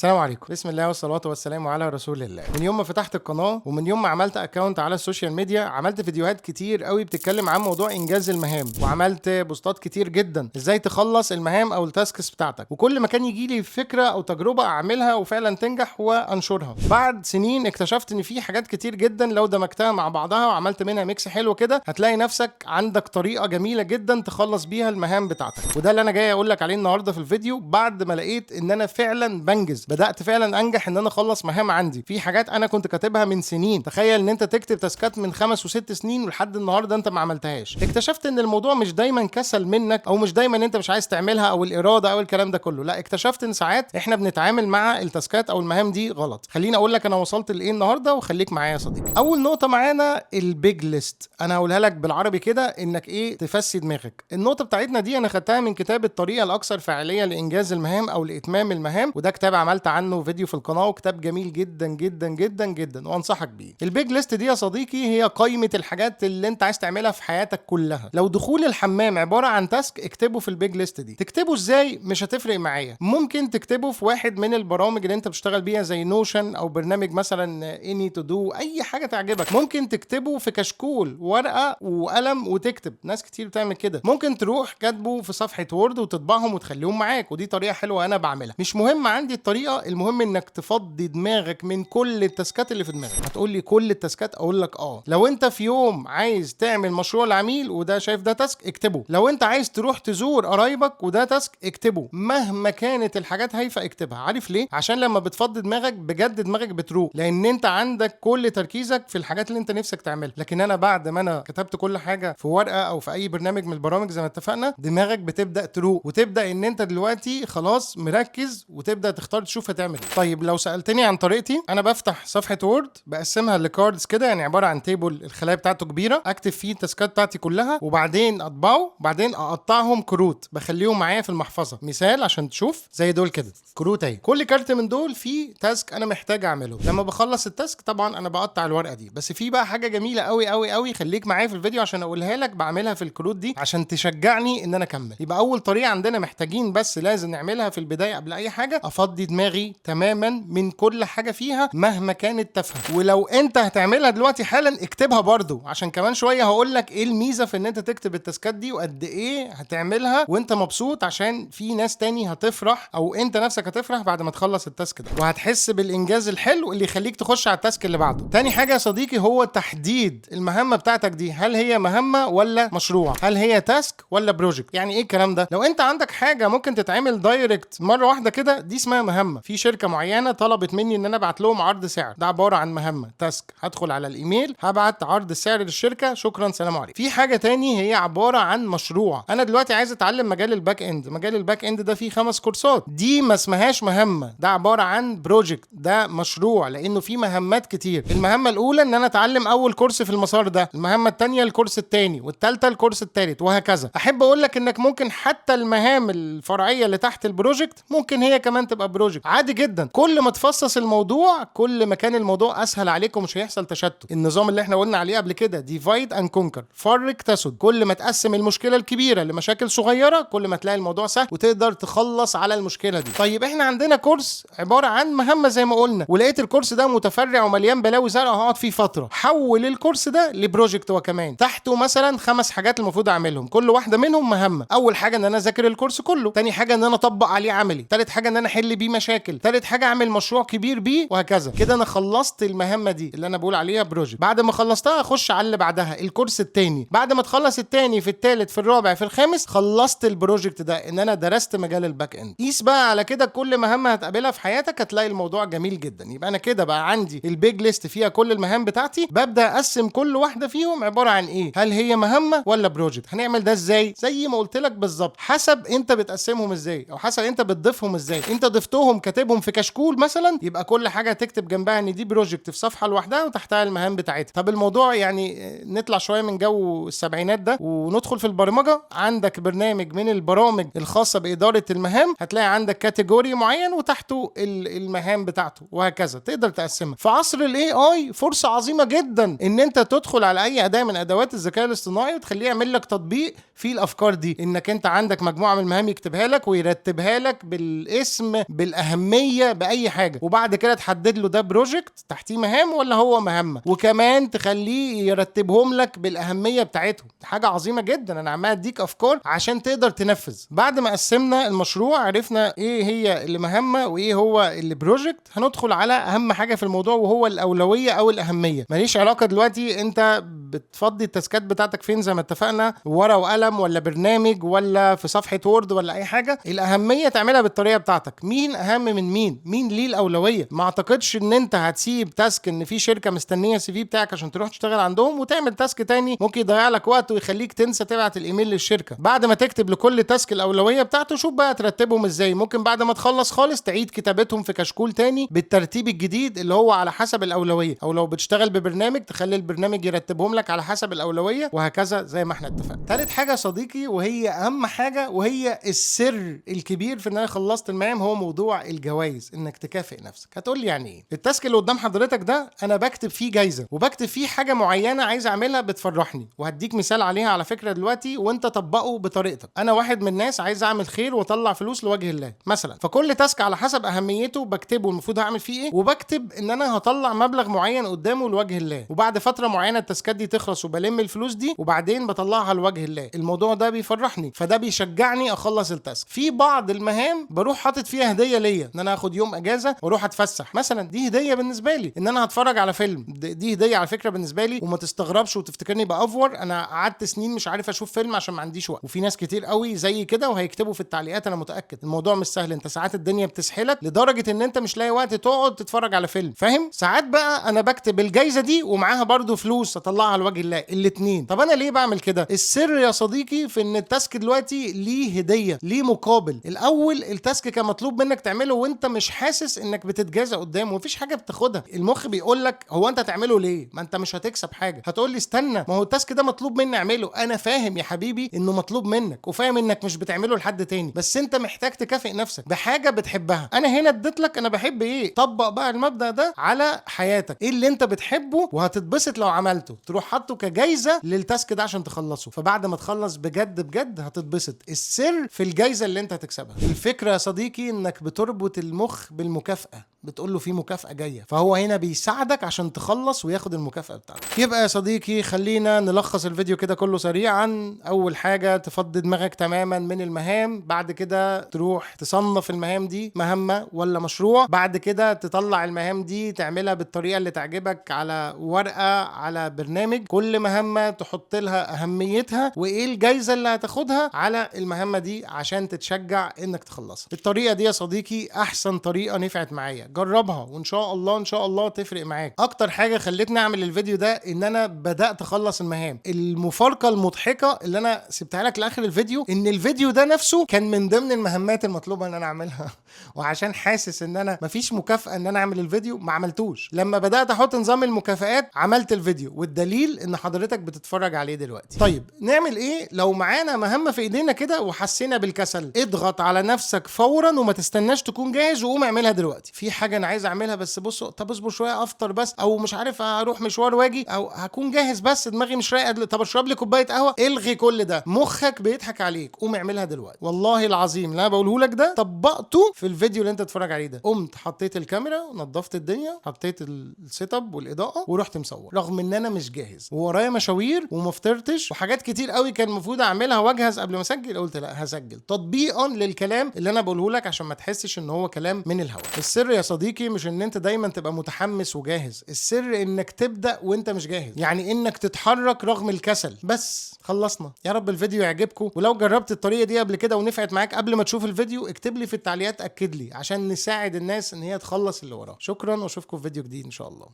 السلام عليكم. بسم الله والصلاة والسلام على رسول الله. من يوم ما فتحت القناة ومن يوم ما عملت اكونت على السوشيال ميديا عملت فيديوهات كتير قوي بتتكلم عن موضوع انجاز المهام، وعملت بوستات كتير جدا ازاي تخلص المهام او التاسكس بتاعتك، وكل ما كان يجي لي فكرة او تجربة اعملها وفعلا تنجح وانشرها. بعد سنين اكتشفت ان في حاجات كتير جدا لو دمجتها مع بعضها وعملت منها ميكس حلو كده هتلاقي نفسك عندك طريقة جميلة جدا تخلص بيها المهام بتاعتك. وده اللي انا جاي اقول لك عليه النهارده في الفيديو، بعد ما لقيت ان انا فعلا بنجز، بدأت فعلا انجح ان انا اخلص مهام عندي في حاجات انا كنت كاتبها من سنين. تخيل ان انت تكتب تاسكات من 5 و6 سنين ولحد النهارده انت ما عملتهاش. اكتشفت ان الموضوع مش دايما كسل منك او مش دايما انت مش عايز تعملها او الاراده او الكلام ده كله، لا، اكتشفت ان ساعات احنا بنتعامل مع التاسكات او المهام دي غلط. خليني اقول لك انا وصلت لايه النهارده وخليك معايا يا صديقي. اول نقطه معانا البيج ليست، انا هقولها لك بالعربي كده انك تفسي دماغك. النقطه بتاعتنا دي انا خدتها من كتاب الطريقه الاكثر فاعليه لانجاز المهام او لاتمام المهام، وده كتاب عملت عنه فيديو في القناه، وكتاب جميل جدا جدا جدا جدا وانصحك بيه. البيج ليست دي يا صديقي هي قائمه الحاجات اللي انت عايز تعملها في حياتك كلها. لو دخول الحمام عباره عن تاسك اكتبه في البيج ليست دي. تكتبه ازاي مش هتفرق معايا، ممكن تكتبه في واحد من البرامج اللي انت بتشتغل بيها زي نوشن او برنامج مثلا اني تو دو، اي حاجه تعجبك. ممكن تكتبه في كشكول ورقه وقلم وتكتب، ناس كتير بتعمل كده. ممكن تروح كاتبه في صفحه وورد وتطبعهم وتخليهم معاك، ودي طريقه حلوه انا بعملها. مش مهم عندي الطريقه، المهم انك تفضي دماغك من كل التاسكات اللي في دماغك. هتقول لي كل التاسكات، اقول لك لو انت في يوم عايز تعمل مشروع لعميل وده شايف ده تاسك اكتبه. لو انت عايز تروح تزور قرايبك وده تاسك اكتبه. مهما كانت الحاجات هايفه اكتبها. عارف ليه؟ عشان لما بتفضي دماغك بجد دماغك بتروق، لان انت عندك كل تركيزك في الحاجات اللي انت نفسك تعملها. لكن انا بعد ما انا كتبت كل حاجه في ورقه او في اي برنامج من البرامج زي ما اتفقنا، دماغك بتبدا تروق وتبدا ان انت دلوقتي خلاص مركز وتبدا تختار تشوف هتعمل ايه. طيب لو سالتني عن طريقتي، انا بفتح صفحه وورد بقسمها لكاردز كده، يعني عباره عن تيبل الخلايا بتاعته كبيره، اكتب فيه التاسكات بتاعتي كلها وبعدين اطبعه، بعدين اقطعهم كروت بخليهم معايا في المحفظه. مثال عشان تشوف زي دول كده كروت اهي، كل كارت من دول فيه تاسك انا محتاج اعمله. لما بخلص التاسك طبعا انا بقطع الورقه دي. بس في بقى حاجه جميله قوي قوي قوي، خليك معايا في الفيديو عشان اقولها لك، بعملها في الكروت دي عشان تشجعني ان انا اكمل. يبقى اول طريقه عندنا محتاجين بس لازم نعملها في البدايه قبل اي حاجه، افضي دماغي تماما من كل حاجه فيها مهما كانت تافهه. ولو انت هتعملها دلوقتي حالا اكتبها برضو، عشان كمان شويه هقول لك ايه الميزه في ان انت تكتب التاسكات دي وقد ايه هتعملها وانت مبسوط، عشان في ناس تاني هتفرح او انت نفسك هتفرح بعد ما تخلص التاسك ده، وهتحس بالانجاز الحلو اللي يخليك تخش على التاسك اللي بعده. تاني حاجه يا صديقي هو تحديد المهمه بتاعتك دي، هل هي مهمه ولا مشروع، هل هي تاسك ولا بروجكت. يعني ايه الكلام ده؟ لو انت عندك حاجه ممكن تتعمل دايركت مره واحده كده، دي اسمها مهمه. في شركه معينه طلبت مني ان انا ابعت لهم عرض سعر، ده عباره عن مهمه تاسك، هدخل على الايميل هبعت عرض السعر للشركه، شكرا سلام عليكم. في حاجه تاني هي عباره عن مشروع، انا دلوقتي عايز اتعلم مجال الباك اند. مجال الباك اند ده فيه 5 كورسات، دي ما اسمهاش مهمه، ده عباره عن بروجكت، ده مشروع لانه فيه مهمات كتير. المهمه الاولى ان انا اتعلم اول كورس في المسار ده، المهمه الثانيه الكورس الثاني، والثالثه الكورس الثالث، وهكذا. احب اقول لك انك ممكن حتى المهام الفرعيه اللي تحت البروجكت ممكن هي كمان تبقى بروجكت عادي جدا. كل ما تفصص الموضوع كل ما كان الموضوع اسهل عليك ومش هيحصل تشتت. النظام اللي احنا قلنا عليه قبل كده ديفايد اند كونكر، فرق تسد. كل ما تقسم المشكله الكبيره لمشاكل صغيره كل ما تلاقي الموضوع سهل وتقدر تخلص على المشكله دي. طيب احنا عندنا كورس عباره عن مهمه زي ما قلنا، ولقيت الكورس ده متفرع ومليان بلاوي زرقاء هقعد فيه فتره، حول الكورس ده لبروجكت وكمان تحته مثلا 5 حاجات المفروض اعملهم، كل واحده منهم مهمه. اول حاجه ان انا اذاكر الكورس كله، تاني حاجه ان انا اطبق عليه عملي، تالت حاجه ان انا احل بيه مشاكل، تالت حاجه اعمل مشروع كبير بيه، وهكذا. كده انا خلصت المهمه دي اللي انا بقول عليها بروجكت. بعد ما خلصتها اخش على اللي بعدها الكورس التاني. بعد ما تخلص التاني في التالت في الرابع في الخامس خلصت البروجكت ده، ان انا درست مجال الباك اند. قيس بقى على كده كل مهمه هتقابلها في حياتك هتلاقي الموضوع جميل جدا. يبقى انا كده بقى عندي البيج ليست فيها كل المهام بتاعتي، ببدا اقسم كل واحده فيهم عباره عن ايه، هل هي مهمه ولا بروجكت. هنعمل ده ازاي؟ زي ما قلت لك بالظبط، حسب انت بتقسمهم ازاي او حسب انت بتضيفهم ازاي. انت ضفتهم كاتبهم في كشكول مثلا، يبقى كل حاجه تكتب جنبها ان دي بروجكت في صفحه لوحدها وتحتها المهام بتاعتها. طب الموضوع يعني نطلع شويه من جو السبعينات ده وندخل في البرمجه. عندك برنامج من البرامج الخاصه باداره المهام، هتلاقي عندك كاتيجوري معين وتحته المهام بتاعته وهكذا، تقدر تقسمها. في عصر الاي اي فرصه عظيمه جدا ان انت تدخل على اي اداه من ادوات الذكاء الاصطناعي وتخليه يعمل لك تطبيق فيه الافكار دي، انك انت عندك مجموعه من المهام يكتبها لك ويرتبها لك بالاسم بالاهميه اهميه باي حاجه، وبعد كده تحدد له ده بروجكت تحتيه مهام ولا هو مهمه، وكمان تخليه يرتبهم لك بالاهميه بتاعتهم. حاجه عظيمه جدا، انا عمال اديك افكار عشان تقدر تنفذ. بعد ما قسمنا المشروع عرفنا ايه هي اللي مهمه وايه هو اللي بروجكت، هندخل على اهم حاجه في الموضوع وهو الاولويه او الاهميه. ماليش علاقه دلوقتي انت بتفضي التاسكات بتاعتك فين، زي ما اتفقنا، ورقه وقلم ولا برنامج ولا في صفحه وورد ولا اي حاجه. الاهميه تعملها بالطريقه بتاعتك. مين اهم من مين ليه الاولويه. ما اعتقدش ان انت هتسيب تاسك ان في شركه مستنيه السي في بتاعك عشان تروح تشتغل عندهم وتعمل تاسك تاني ممكن يضيع لك وقت ويخليك تنسى تبعت الايميل للشركه. بعد ما تكتب لكل تاسك الاولويه بتاعته، شوف بقى ترتبهم ازاي. ممكن بعد ما تخلص خالص تعيد كتابتهم في كشكول تاني بالترتيب الجديد اللي هو على حسب الاولويه، او لو بتشتغل ببرنامج تخلي البرنامج يرتبهم لك على حسب الاولويه، وهكذا زي ما احنا اتفقنا. ثالث حاجه يا صديقي وهي اهم حاجه وهي السر الكبير في ان انا خلصت المهام، هو موضوع الجوائز، انك تكافئ نفسك. هتقول لي يعني ايه؟ التاسك اللي قدام حضرتك ده انا بكتب فيه جايزه وبكتب فيه حاجه معينه عايز اعملها بتفرحني، وهديك مثال عليها على فكره دلوقتي وانت طبقه بطريقتك. انا واحد من الناس عايز اعمل خير واطلع فلوس لوجه الله مثلا، فكل تاسك على حسب اهميته بكتبه المفروض هعمل فيه ايه، وبكتب ان انا هطلع مبلغ معين قدامه لوجه الله، وبعد فتره معينه التاسكات دي تخلص وبلم الفلوس دي وبعدين بطلعها لوجه الله. الموضوع ده بيفرحني، فده بيشجعني اخلص التاسك. في بعض المهام بروح حاطط فيها هديه ليا، ان انا اخد يوم اجازه واروح اتفسح مثلا، دي هديه بالنسبه لي. ان انا هتفرج على فيلم، دي هديه على فكره بالنسبه لي، وما تستغربش وتفتكرني بافور. انا قعدت سنين مش عارف اشوف فيلم عشان ما عنديش وقت، وفي ناس كتير قوي زي كده وهيكتبوا في التعليقات. انا متاكد الموضوع مش سهل، انت ساعات الدنيا بتسحلك لدرجه ان انت مش لاقي وقت تقعد تتفرج على فيلم، فاهم؟ ساعات بقى انا بكتب الجايزه دي ومعاها برضو فلوس اطلعها لوجه الله، الاتنين. طب انا ليه بعمل كده؟ السر يا صديقي في ان التاسك دلوقتي ليه هديه، ليه مقابل. الاول التاسك كان مطلوب منك تعمله وانت مش حاسس انك بتتجازى قدامه، مفيش حاجه بتاخدها. المخ بيقول لك هو انت تعمله ليه؟ ما انت مش هتكسب حاجه. هتقول لي استنى، ما هو التاسك ده مطلوب مني اعمله. انا فاهم يا حبيبي انه مطلوب منك، وفاهم انك مش بتعمله لحد تاني، بس انت محتاج تكافئ نفسك بحاجه بتحبها. انا هنا اديت لك انا بحب ايه، طبق بقى المبدأ ده على حياتك. ايه اللي انت بتحبه وهتتبسط لو عملته، تروح حاطه كجايزه للتاسك ده عشان تخلصه، فبعد ما تخلص بجد بجد هتتبسط. السر في الجايزه اللي انت هتكسبها. الفكره يا صديقي انك بتربط المخ بالمكافاه، بتقول له في مكافاه جايه، فهو هنا بيساعدك عشان تخلص وياخد المكافاه بتاعتك. يبقى يا صديقي خلينا نلخص الفيديو كده كله سريعا. اول حاجه تفضي دماغك تماما من المهام، بعد كده تروح تصنف المهام دي مهمه ولا مشروع، بعد كده تطلع المهام دي تعملها بالطريقه اللي تعجبك على ورقه على برنامج، كل مهمه تحط لها اهميتها وايه الجايزه اللي هتاخدها على المهمه دي عشان تتشجع انك تخلصها. الطريقه دي يا صديقي احسن طريقه نفعت معايا، جربها وان شاء الله ان شاء الله تفرق معاك. اكتر حاجه خلتني اعمل الفيديو ده ان انا بدات اخلص المهام. المفارقه المضحكه اللي انا سبتها لك لاخر الفيديو ان الفيديو ده نفسه كان من ضمن المهمات المطلوبه ان انا اعملها وعشان حاسس ان انا مفيش مكافاه ان انا اعمل الفيديو ما عملتوش. لما بدات احط نظام المكافآت عملت الفيديو، والدليل ان حضرتك بتتفرج عليه دلوقتي. طيب نعمل ايه لو معانا مهمه في ايدينا كده وحسينا بالكسل؟ اضغط على نفسك فورا وما تستناش تكون جاهز وقوم اعملها دلوقتي. في حاجه انا عايز اعملها بس بص، طب اصبر شويه افطر بس، او مش عارف اروح مشوار واجي، او هكون جاهز بس دماغي مش رايقه، طب اشرب لي كوبايه قهوه. الغي كل ده، مخك بيضحك عليك، قوم اعملها دلوقتي. والله العظيم اللي انا بقوله لك ده طبقته في الفيديو اللي انت تتفرج عليه ده. قمت حطيت الكاميرا ونظفت الدنيا، حطيت السيت اب والاضاءه ورحت مصور، رغم ان انا مش جاهز وورايا مشاوير وما فطرتش وحاجات كتير قوي كان المفروض اعملها واجهز قبل ما اسجل. قلت لا هسجل تطبيقا للكلام اللي انا بقوله لك عشان ما تحسش ان هو كلام من الهوا. السر يا صديقي مش ان انت دايما تبقى متحمس وجاهز، السر انك تبدا وانت مش جاهز، يعني انك تتحرك رغم الكسل. بس خلصنا. يا رب الفيديو يعجبكم، ولو جربت الطريقه دي قبل كده ونفعت معاك قبل ما تشوف الفيديو اكتب لي في التعليقات اكد لي عشان نساعد الناس ان هي تخلص اللي وراها. شكرا واشوفكم في فيديو جديد ان شاء الله.